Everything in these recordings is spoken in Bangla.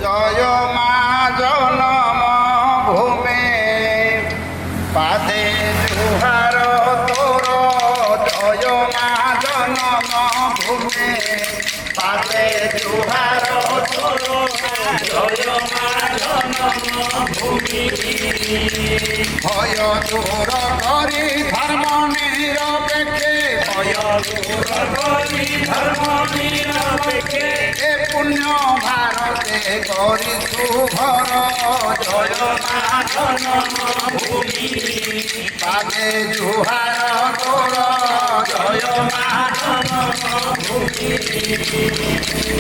জয় মা জনম ভূমে পাদে জুহার তোর জয় মা জনম ভূমে পাদে জুহার তোর জয় মা জনম ভূমি ভয় দূর করি ধর্ম নিরপেক্ষে ভয় দূর করি ধর্ম নিরপেক্ষে এ পুণ্য ভারতে করিছু ঘর জয় মা জনম ভূমি পাদে জুহার তোর জয় মা জনম ভূমি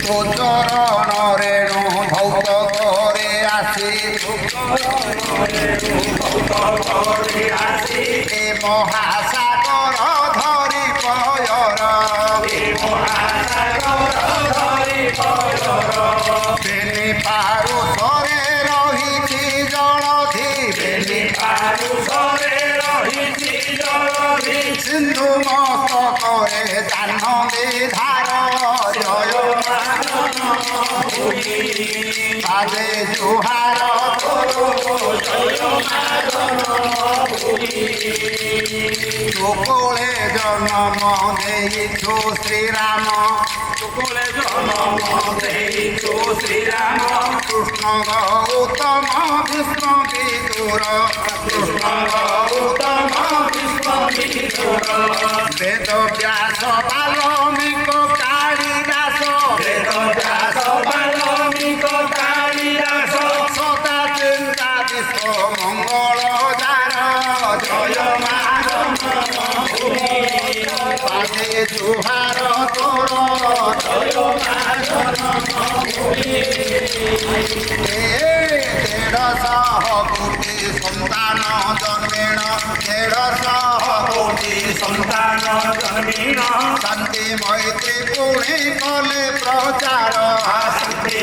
তো চরণ রেণু ভৌত করে আসি এ মহাসাগর ধরি পয়র বেনি পারু সরে রহিছি জলধি বেনি পারু সরে রহিছি জলধি সিন্ধু মস্ত করে জাহ্নবী ধার জয় মা জনম ভূমি পাদে জুহার জয় মা জনম ভূমি গোকুলে জন্ম দেইছু শ্রীরাম গোকুলে জন্ম দেইছু শ্রীরাম কৃষ্ণ গৌতম কৃষ্ণ বিদুর কৃষ্ণ গৌতম কৃষ্ণ বিদুর বেদ ব্যাস বাল্মীক কালিদাস বেদ ব্যাস বাল্মীক কালিদাস সদা চিন্তা বিশ্ব মঙ্গল যার জয় মা জনম ভূমি পাদে জুহার তোর জয় মা জনম ভূমি 150 কোটি সন্তান জন্মেণ 150 কোটি সন্তান জন্মেণ শান্তি মৈত্রী পুণে কলে প্রচার শান্তি